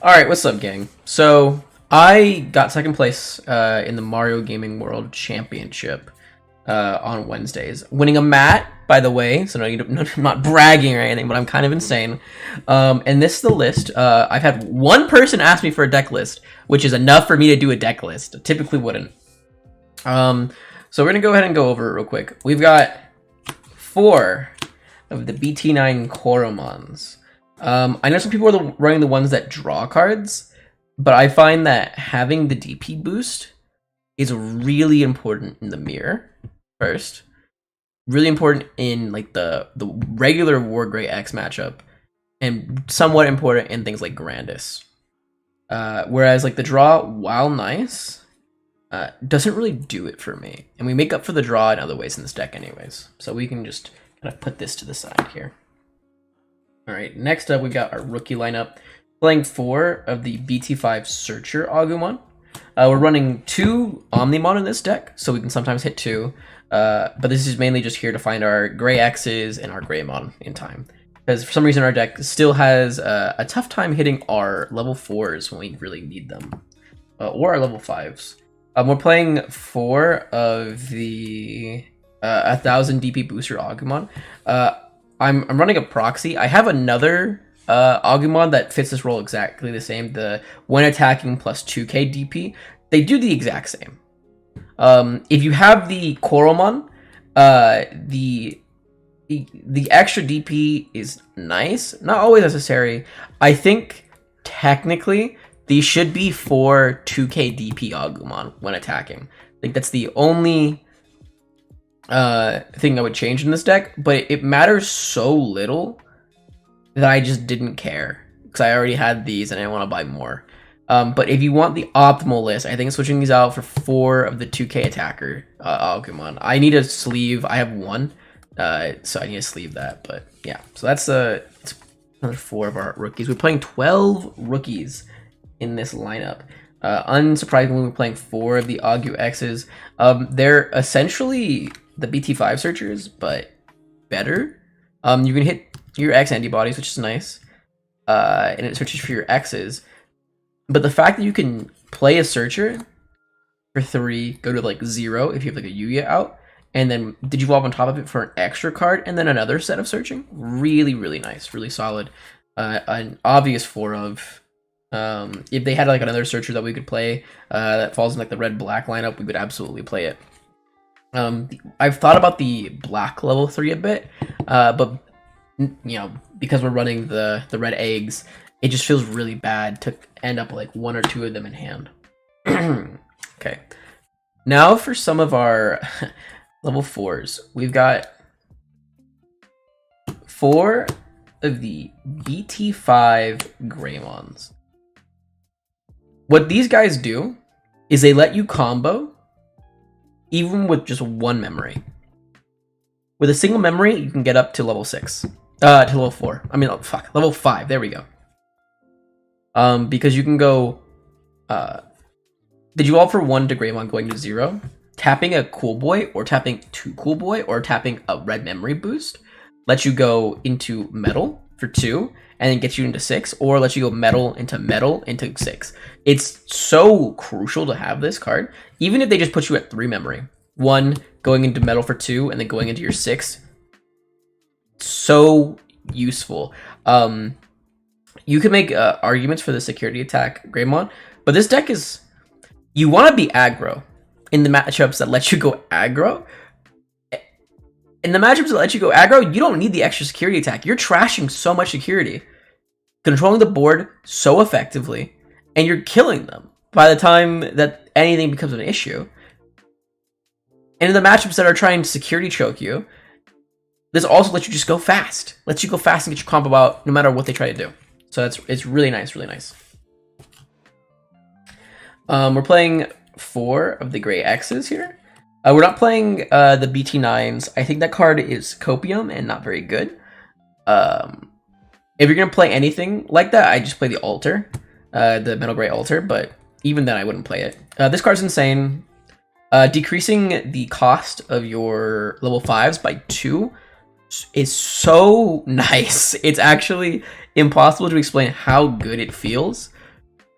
Alright, what's up, gang? So, I got second place in the Mario Gaming World Championship on Wednesdays. Winning a mat, by the way, so I'm not bragging or anything, but I'm kind of insane. And this is the list. I've had one person ask me for a deck list, which is enough for me to do a deck list. I typically wouldn't. So we're going to go ahead and go over it real quick. We've got 4 of the BT9 Koromons. I know some people are running the ones that draw cards, but I find that having the DP boost is really important in the mirror first. Really important in like the regular War Grey X matchup, and somewhat important in things like Grandis. Whereas like the draw, while nice, doesn't really do it for me. And we make up for the draw in other ways in this deck anyways. So we can just kind of put this to the side here. Alright, next up we got our rookie lineup. Playing 4 of the BT5 Searcher Agumon. We're running 2 Omnimon in this deck, so we can sometimes hit 2. But this is mainly just here to find our Grey X's and our Greymon in time. Because for some reason our deck still has a tough time hitting our level 4s when we really need them. Or our level 5s. We're playing 4 of the 1000 DP Booster Agumon. I'm running a proxy. I have another Agumon that fits this role exactly the same. The when attacking plus 2k DP. They do the exact same. If you have the Koromon, the extra DP is nice. Not always necessary. I think technically these should be for 2k DP Agumon when attacking. I think that's the only thing I would change in this deck, but it matters so little that I just didn't care because I already had these and I want to buy more. But if you want the optimal list, I think switching these out for 4 of the 2k attacker Agumon. I need a sleeve. I have 1, so I need to sleeve that. But yeah, so that's another 4 of our rookies. We're playing 12 rookies in this lineup. Unsurprisingly, we're playing 4 of the Agu X's. They're essentially the BT5 searchers, but better. You can hit your X-Antibodies, which is nice, and it searches for your X's. But the fact that you can play a searcher for 3, go to like 0 if you have like a Yuya out, and then Digivolve on top of it for an extra card, and then another set of searching, really, really nice, really solid. An obvious 4 of. If they had like another searcher that we could play that falls in like the red-black lineup, we would absolutely play it. I've thought about the black level 3 a bit, but you know, because we're running the red eggs, it just feels really bad to end up like 1 or 2 of them in hand. Okay, now for some of our level 4s, we've got 4 of the BT5 Greymons. What these guys do is they let you combo even with just 1 memory. With a single memory, you can get up to level 6. To level 4. I mean, level 5. There we go. Because you can go... Did you all for 1 to Greymon going to 0? Tapping a Cool Boy, or tapping 2 Cool Boy, or tapping a red memory boost lets you go into Metal for 2, and then gets you into 6, or lets you go Metal into 6. It's so crucial to have this card, even if they just put you at 3 memory. 1 going into Metal for 2, and then going into your 6. So useful. You can make arguments for the security attack Greymon, but this deck is... You want to be aggro in the matchups that let you go aggro. In the matchups that let you go aggro, you don't need the extra security attack. You're trashing so much security, controlling the board so effectively, and you're killing them by the time that anything becomes an issue. And in the matchups that are trying to security choke you, this also lets you just go fast. Lets you go fast and get your combo out no matter what they try to do. So it's really nice, really nice. We're playing 4 of the Grey X's here. We're not playing the BT9s. I think that card is copium and not very good. If you're going to play anything like that, I just play the Altar, the Metal Grey Altar, but even then I wouldn't play it. This card's insane. Decreasing the cost of your level 5s by 2 is so nice. It's actually impossible to explain how good it feels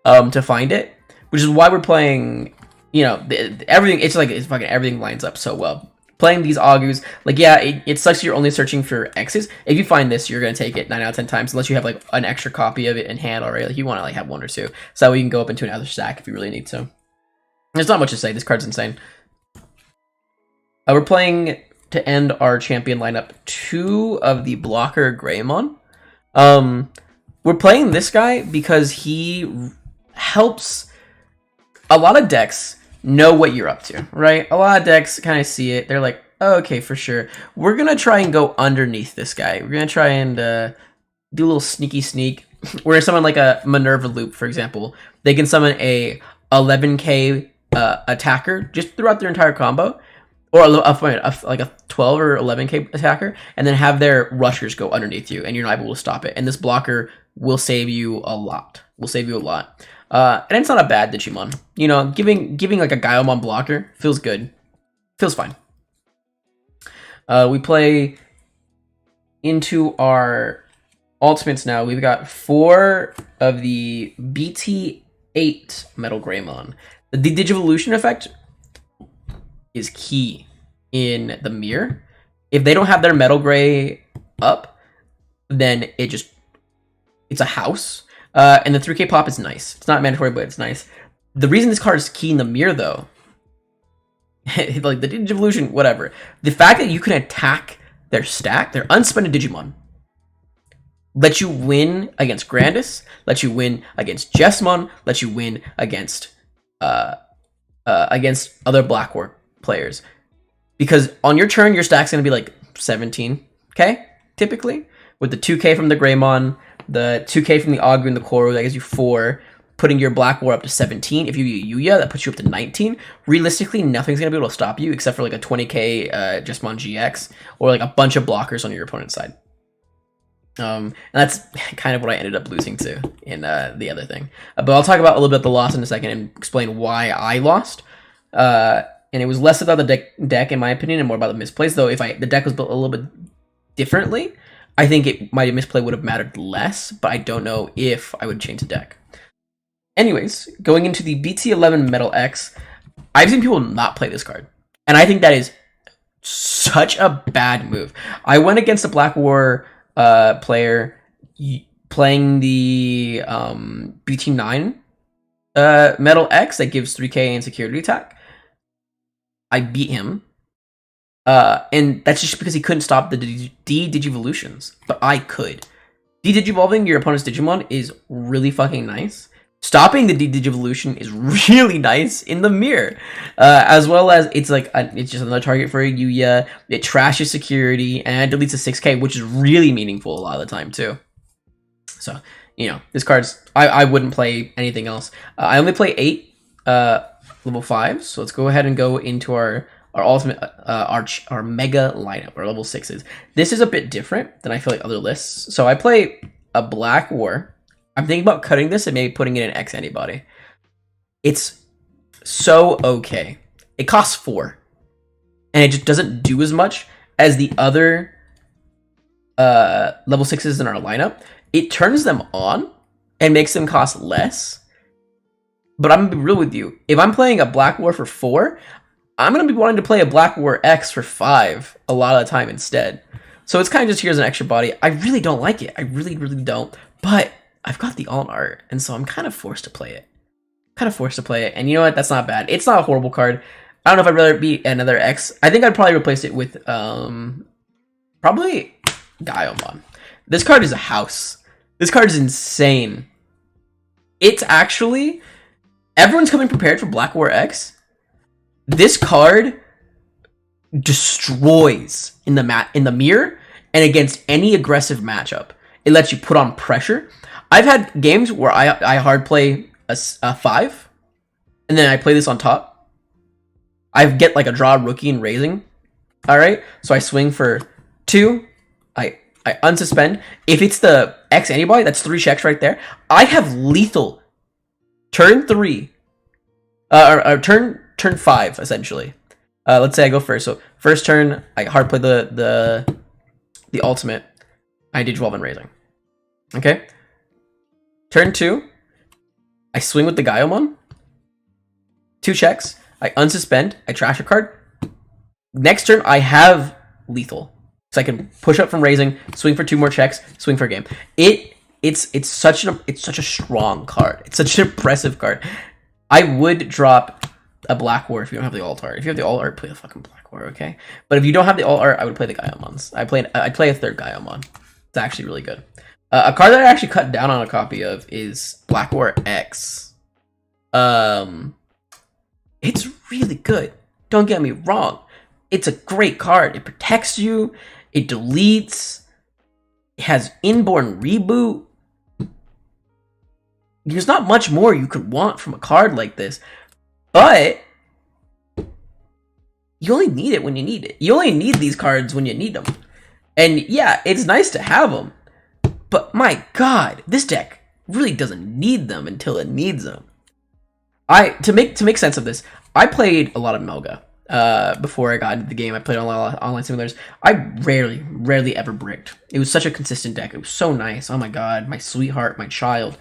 to find it, which is why we're playing. You know, everything. It's like it's fucking everything lines up so well. Playing these Agus, like, yeah, it sucks you're only searching for X's. If you find this, you're gonna take it 9 out of 10 times, unless you have like an extra copy of it in hand already. Like you want to like have 1 or 2, so that way you can go up into another stack if you really need to. There's not much to say. This card's insane. We're playing to end our champion lineup 2 of the BlackwarGreymon. We're playing this guy because he helps a lot of decks know what you're up to, right? A lot of decks kind of see it. They're like, oh, okay, for sure. We're going to try and go underneath this guy. We're going to try and do a little sneaky sneak. Where someone like a Minerva Loop, for example, they can summon a 11k attacker just throughout their entire combo, or like a 12 or 11k attacker, and then have their rushers go underneath you, and you're not able to stop it. And this blocker will save you a lot. And it's not a bad Digimon. You know, giving like a Gaiomon blocker feels good. Feels fine. We play into our ultimates now. We've got 4 of the BT8 Metal Greymon. The Digivolution effect is key in the mirror. If they don't have their Metal Gray up, then it's a house. And the 3k pop is nice. It's not mandatory, but it's nice. The reason this card is key in the mirror, though, like the Digivolution, whatever, the fact that you can attack their stack, their unspent Digimon, let you win against Grandis, let you win against Jessmon, let you win against other Blackwar players. Because on your turn, your stack's going to be like 17k, typically, with the 2k from the Greymon, the 2k from the Agu and the Koro, that gives you 4, putting your Blackwar up to 17. If you Yuya, that puts you up to 19. Realistically, nothing's going to be able to stop you except for like a 20k Jessmon GX or like a bunch of blockers on your opponent's side. And that's kind of what I ended up losing to in the other thing. But I'll talk about a little bit of the loss in a second and explain why I lost. And it was less about the deck in my opinion, and more about the misplays. Though if the deck was built a little bit differently, I think my misplay would have mattered less. But I don't know if I would change the deck. Anyways, going into the BT11 Metal X, I've seen people not play this card, and I think that is such a bad move. I went against a Blackwar player playing the BT9 Metal X that gives 3k in security attack. I beat him, and that's just because he couldn't stop the D-Digivolutions, but I could. D-Digivolving your opponent's Digimon is really fucking nice. Stopping the D-Digivolution is really nice in the mirror, as well as it's just another target for a Yuya. It trashes security and it deletes a 6k, which is really meaningful a lot of the time too. So, you know, this card's I wouldn't play anything else. I only play 8 level 5s, so let's go ahead and go into our ultimate our mega lineup, our level 6s. This is a bit different than I feel like other lists. So I play a Blackwar. I'm thinking about cutting this and maybe putting it in X-Antibody. It's so okay. It costs 4. And it just doesn't do as much as the other level 6s in our lineup. It turns them on and makes them cost less. But I'm going to be real with you. If I'm playing a Blackwar for 4, I'm going to be wanting to play a Blackwar X for 5 a lot of the time instead. So it's kind of just here as an extra body. I really don't like it. I really, really don't. But I've got the alt art, and so I'm kind of forced to play it. And you know what? That's not bad. It's not a horrible card. I don't know if I'd rather be another X. I think I'd probably replace it with probably Gaiomon. This card is a house. This card is insane. It's actually, everyone's coming prepared for Blackwar X. This card destroys in the mirror and against any aggressive matchup. It lets you put on pressure. I've had games where I hard play a 5, and then I play this on top. I get like a draw rookie and raising. All right, so I swing for 2. I unsuspend. If it's the X-Antibody, that's 3 checks right there. I have lethal turn 3, or turn 5 essentially. Let's say I go first. So first turn, I hard play the ultimate. I did 12 and raising. Okay. Turn 2, I swing with the Gaiomon. 2 checks. I unsuspend. I trash a card. Next turn, I have lethal. So I can push up from raising, swing for 2 more checks, swing for a game. It's such a strong card. It's such an impressive card. I would drop a Black War if you don't have the alt art. If you have the alt art, play the fucking Black War, okay? But if you don't have the alt art, I would play the Gaiomons. I'd play a 3rd Gaiomon. It's actually really good. A card that I actually cut down on a copy of is Black War X. It's really good. Don't get me wrong. It's a great card. It protects you. It deletes. It has inborn reboot. There's not much more you could want from a card like this. But you only need it when you need it. You only need these cards when you need them. And yeah, it's nice to have them. But my god, this deck really doesn't need them until it needs them. To make sense of this, I played a lot of Melga. Before I got into the game, I played a lot of online simulators. I rarely ever bricked. It was such a consistent deck. It was so nice. Oh my god, my sweetheart, my child.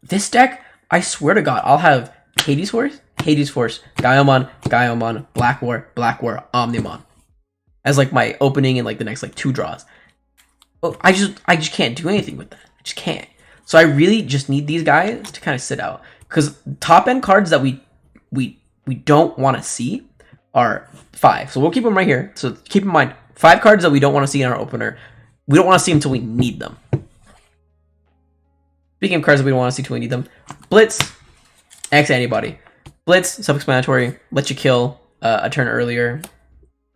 This deck, I swear to god, I'll have Hades Force, Gaiomon, Black War, Omnimon as like my opening and like the next like 2 draws. Oh, I just can't do anything with that. I just can't. So I really just need these guys to kind of sit out, because top end cards that we don't want to see are 5. So we'll keep them right here. So keep in mind, 5 cards that we don't want to see in our opener. We don't want to see them until we need them. Speaking of cards that we don't want to see until we need them, Blitz, X-Antibody. Blitz, self-explanatory, lets you kill a turn earlier.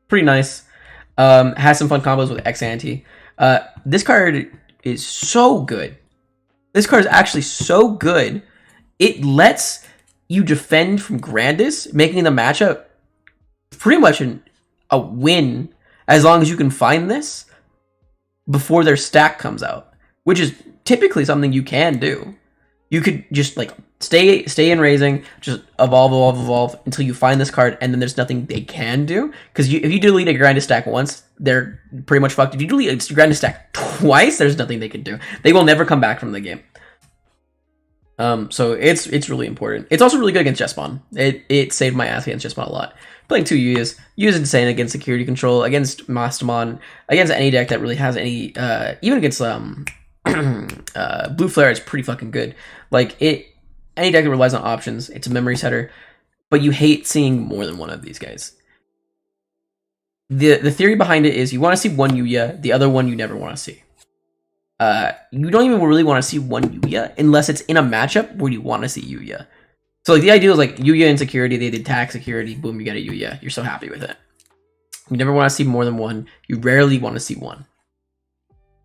Pretty nice. Has some fun combos with X-Anti. This card is so good. This card is actually so good. It lets you defend from Grandis, making the matchup pretty much a win as long as you can find this before their stack comes out, which is typically something you can do. You could just like stay in raising, just evolve until you find this card, and then there's nothing they can do. Because if you delete a Grandis stack once, they're pretty much fucked. If you delete a Grandis stack twice, there's nothing they can do. They will never come back from the game. So it's really important. It's also really good against Jesmon. It saved my ass against Jesmon a lot. Playing 2 Yuyas, Yuya's insane against security control, against Mastamon, against any deck that really has any, even against Blue Flare is pretty fucking good. Like any deck that relies on options, it's a memory setter, but you hate seeing more than one of these guys. The theory behind it is you want to see one Yuya, the other one you never want to see. You don't even really want to see one Yuya unless it's in a matchup where you want to see Yuya. So like the idea is like Yuya and security, they attack security, boom, you get a Yuya. You're so happy with it. You never want to see more than one. You rarely want to see one.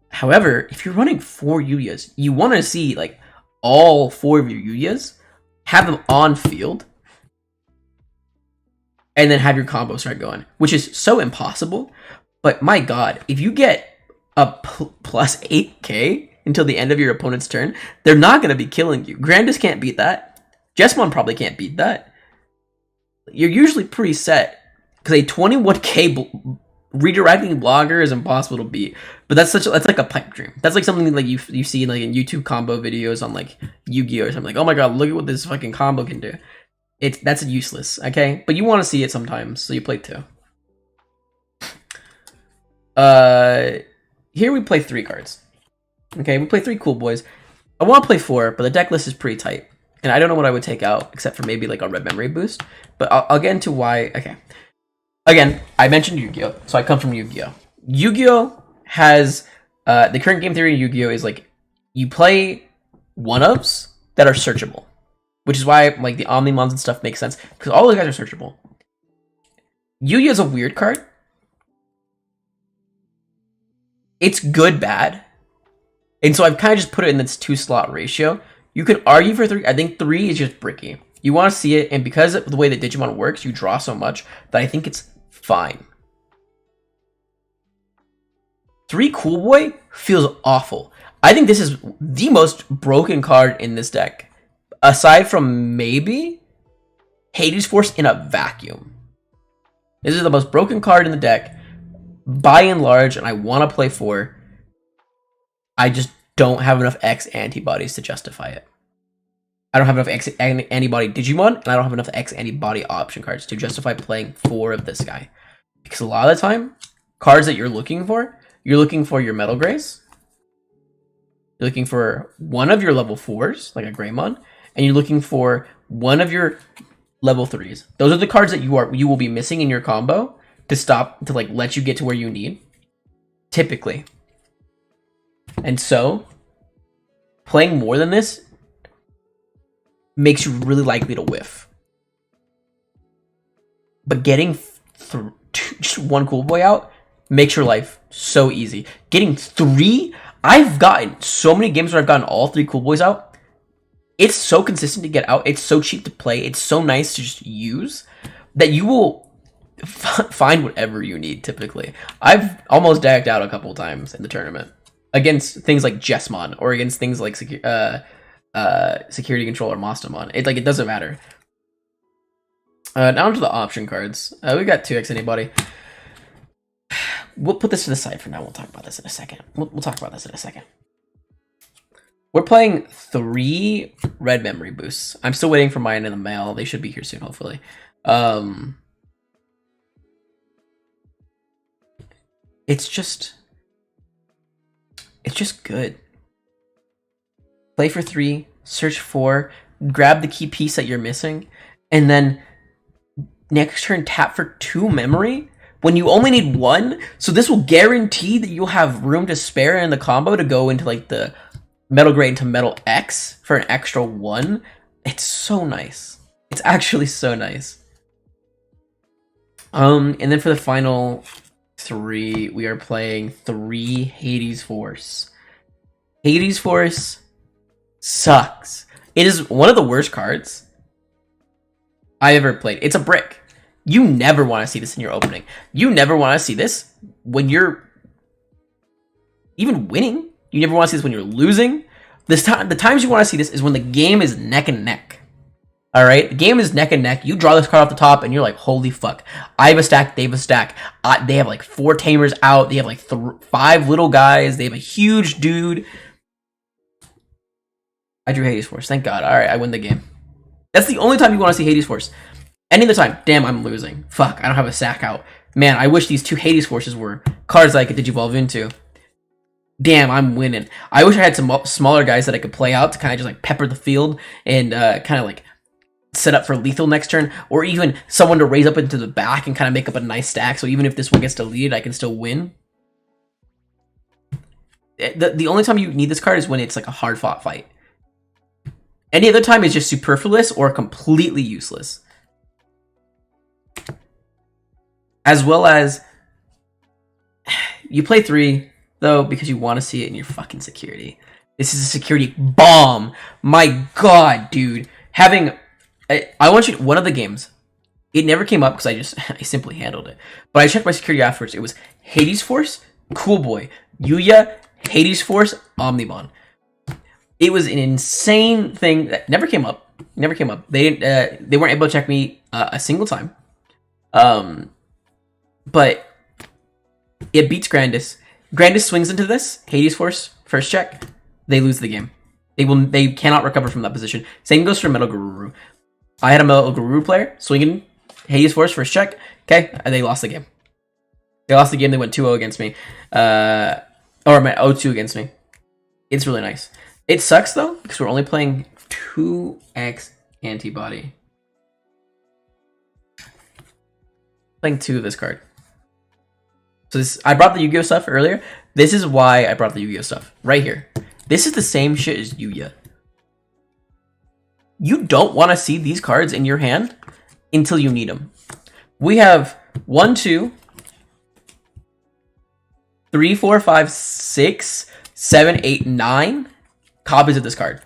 However, if you're running 4 Yuyas, you want to see like all 4 of your Yuyas, have them on field, and then have your combo start going, which is so impossible. But my god, if you get a plus 8k until the end of your opponent's turn, they're not going to be killing you. Grandis can't beat that. Jesmon probably can't beat that. You're usually pretty set, because a 21k redirecting blogger is impossible to beat. But that's like a pipe dream. That's like something like you see like in YouTube combo videos on like Yu-Gi-Oh or something. Like, oh my god, look at what this fucking combo can do. That's useless, okay? But you want to see it sometimes, so you play 2. Here we play 3 cards. Okay, we play 3 cool boys. I want to play 4, but the deck list is pretty tight. And I don't know what I would take out, except for maybe like a red memory boost. But I'll get into why. Okay. Again, I mentioned Yu-Gi-Oh! So I come from Yu-Gi-Oh! Yu-Gi-Oh! Has, the current game theory in Yu-Gi-Oh! Is like, you play one-ofs that are searchable. Which is why like the Omnimons and stuff make sense, because all those guys are searchable. Yu-Gi-Oh! Is a weird card. It's good, bad. And so I've kind of just put it in this 2-slot ratio. You could argue for 3. I think 3 is just bricky. You want to see it, and because of the way that Digimon works, you draw so much that I think it's fine. 3 Cool Boy feels awful. I think this is the most broken card in this deck, aside from maybe Hades Force in a vacuum. This is the most broken card in the deck, by and large, and I want to play 4. I just don't have enough X antibodies to justify it. I don't have enough X-Antibody Digimon, and I don't have enough X-Antibody option cards to justify playing 4 of this guy. Because a lot of the time, cards that you're looking for your Metal Greys, you're looking for one of your level 4s, like a Greymon, and you're looking for one of your level 3s. Those are the cards that you will be missing in your combo to like let you get to where you need, typically. And so, playing more than this makes you really likely to whiff. But getting just one cool boy out makes your life so easy. Getting 3, I've gotten so many games where I've gotten all 3 cool boys out. It's so consistent to get out. It's so cheap to play. It's so nice to just use that you will find whatever you need, typically. I've almost dagged out a couple times in the tournament against things like Jessmon or against things like Security Control or Mostamon. It doesn't matter. Now onto the option cards. We got 2 X-Antibody. We'll put this to the side for now. We'll talk about this in a second. We'll talk about this in a second. We're playing 3 red memory boosts. I'm still waiting for mine in the mail. They should be here soon, hopefully. It's just good. Play for 3, search 4, grab the key piece that you're missing, and then next turn tap for 2 memory when you only need 1. So this will guarantee that you'll have room to spare in the combo to go into like the Metal Grey into Metal X for an extra 1. It's so nice. It's actually so nice. And then for the final 3, we are playing 3 Hades Force. Hades Force sucks. It is one of the worst cards I ever played. It's a brick. You never want to see this in your opening. You never want to see this when you're even winning. You never want to see this when you're losing. The times you want to see this is when the game is neck and neck. All right, the game is neck and neck. You draw this card off the top, and you're like, "Holy fuck!" I have a stack. They have a stack. They have like 4 Tamers out. They have like 5 little guys. They have a huge dude. I drew Hades Force. Thank God. All right, I win the game. That's the only time you want to see Hades Force. Any other time, damn, I'm losing. Fuck, I don't have a sack out. Man, I wish these 2 Hades Forces were cards that I could Digivolve into. Damn, I'm winning. I wish I had some smaller guys that I could play out to kind of just like pepper the field and kind of like set up for lethal next turn, or even someone to raise up into the back and kind of make up a nice stack, so even if this one gets deleted, I can still win. The only time you need this card is when it's like a hard-fought fight. Any other time is just superfluous or completely useless. As well as, you play 3, though, because you want to see it in your fucking security. This is a security bomb! My god, dude. I want you to, one of the games, it never came up because I simply handled it. But I checked my security afterwards. It was Hades Force, Cool Boy, Yuya, Hades Force, Omnimon. It was an insane thing that never came up. Never came up. They didn't. They weren't able to check me a single time. But it beats Grandis. Grandis swings into this Hades Force first check. They lose the game. They cannot recover from that position. Same goes for Metal Guru. I had a Metal Guru player swinging Hades Force first check. Okay, and they lost the game. They lost the game. They went 2-0 against me, or my 0-2 against me. It's really nice. It sucks though because we're only playing 2 X-Antibody. Playing 2 of this card. So this, I brought the Yu-Gi-Oh stuff earlier. This is why I brought the Yu-Gi-Oh stuff right here. This is the same shit as Yuya. You don't want to see these cards in your hand until you need them. We have 1, 2, 3, 4, 5, 6, 7, 8, 9 copies of this card.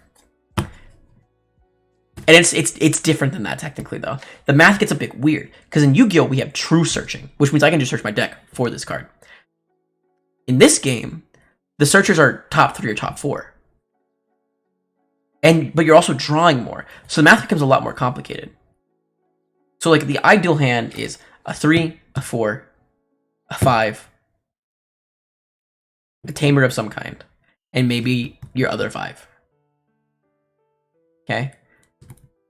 And it's different than that technically though. The math gets a bit weird because in Yu-Gi-Oh we have true searching, which means I can just search my deck for this card. In this game, the searchers are top 3 or top 4. But you're also drawing more. So the math becomes a lot more complicated. So like the ideal hand is a 3, a 4, a 5, a Tamer of some kind, and maybe your other 5. Okay?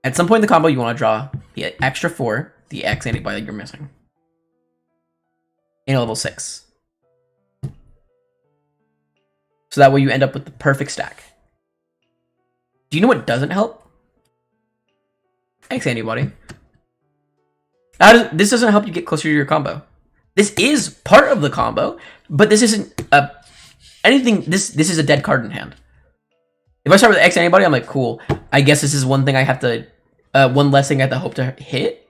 At some point in the combo, you want to draw the extra 4, the X-Antibody that you're missing. In a level 6. So that way you end up with the perfect stack. Do you know what doesn't help? X-Antibody. This doesn't help you get closer to your combo. This is part of the combo, but this isn't anything. This is a dead card in hand. If I start with X-Antibody, I'm like, cool. I guess this is one thing I have to, one less thing I have to hope to hit.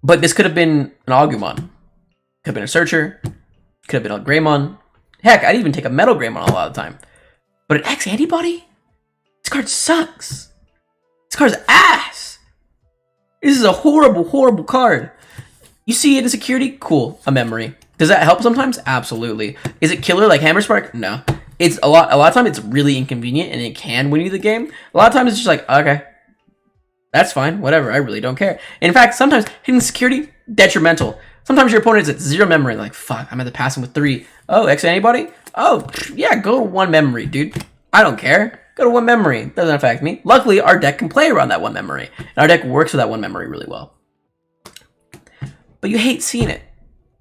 But this could have been an Agumon. Could have been a Searcher. Could have been a Greymon. Heck, I'd even take a Metal Greymon a lot of the time. But an X-Antibody? This card sucks. This card's ass. This is a horrible, horrible card. You see it in security? Cool. A memory. Does that help sometimes? Absolutely. Is it killer like Hammer Spark? No. It's a lot of time it's really inconvenient and it can win you the game. A lot of times it's just like, okay, that's fine, whatever, I really don't care. In fact, sometimes hitting security, detrimental. Sometimes your opponent is at 0 memory, like, fuck, I'm at the passing with 3. Oh, X-Antibody? Oh, yeah, go to 1 memory, dude. I don't care. Go to 1 memory. It doesn't affect me. Luckily, our deck can play around that 1 memory. And our deck works with that 1 memory really well. But you hate seeing it.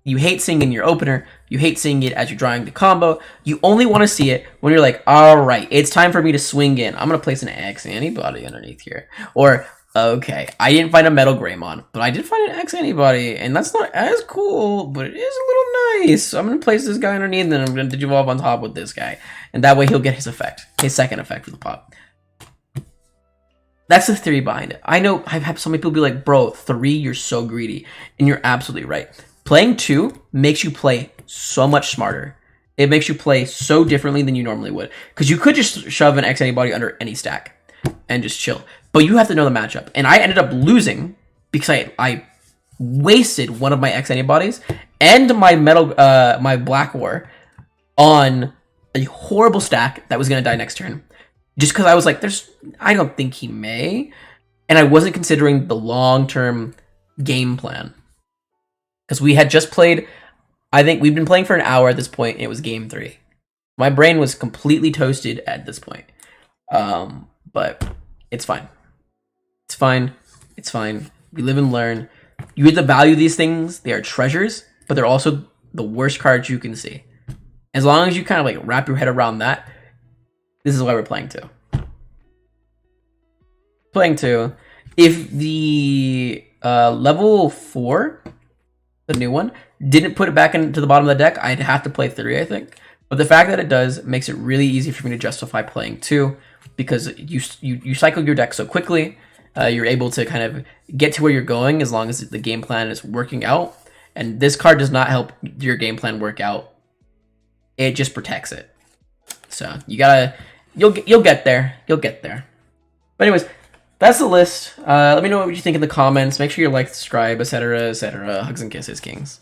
You hate seeing it in your opener. You hate seeing it as you're drawing the combo. You only want to see it when you're like, all right, it's time for me to swing in. I'm going to place an X-Antibody underneath here. Or, okay, I didn't find a Metal Greymon, but I did find an X-Antibody, and that's not as cool, but it is a little nice. So I'm going to place this guy underneath, and then I'm going to Digivolve on top with this guy. And that way he'll get his effect, his second effect for the pop. That's the theory behind it. I know I've had so many people be like, bro, 3, you're so greedy. And you're absolutely right. Playing 2 makes you play so much smarter. It makes you play so differently than you normally would. Because you could just shove an X-Antibody under any stack and just chill. But you have to know the matchup. And I ended up losing because I wasted one of my X-Antibodies and my my Black War on a horrible stack that was going to die next turn. Just because I was like, I don't think he may. And I wasn't considering the long-term game plan. Because we had just played, I think we've been playing for an hour at this point, and it was game 3. My brain was completely toasted at this point. But it's fine. It's fine. It's fine. We live and learn. You get to value these things. They are treasures, but they're also the worst cards you can see. As long as you kind of like wrap your head around that, this is why we're playing 2. Playing 2. If the level 4... the new one, didn't put it back into the bottom of the deck, I'd have to play 3, I think. But the fact that it does makes it really easy for me to justify playing 2, because you cycle your deck so quickly. You're able to kind of get to where you're going as long as the game plan is working out. And this card does not help your game plan work out. It just protects it. So you'll get there. You'll get there. But anyways, that's the list. Let me know what you think in the comments. Make sure you like, subscribe, etc., etc. Hugs and kisses, kings.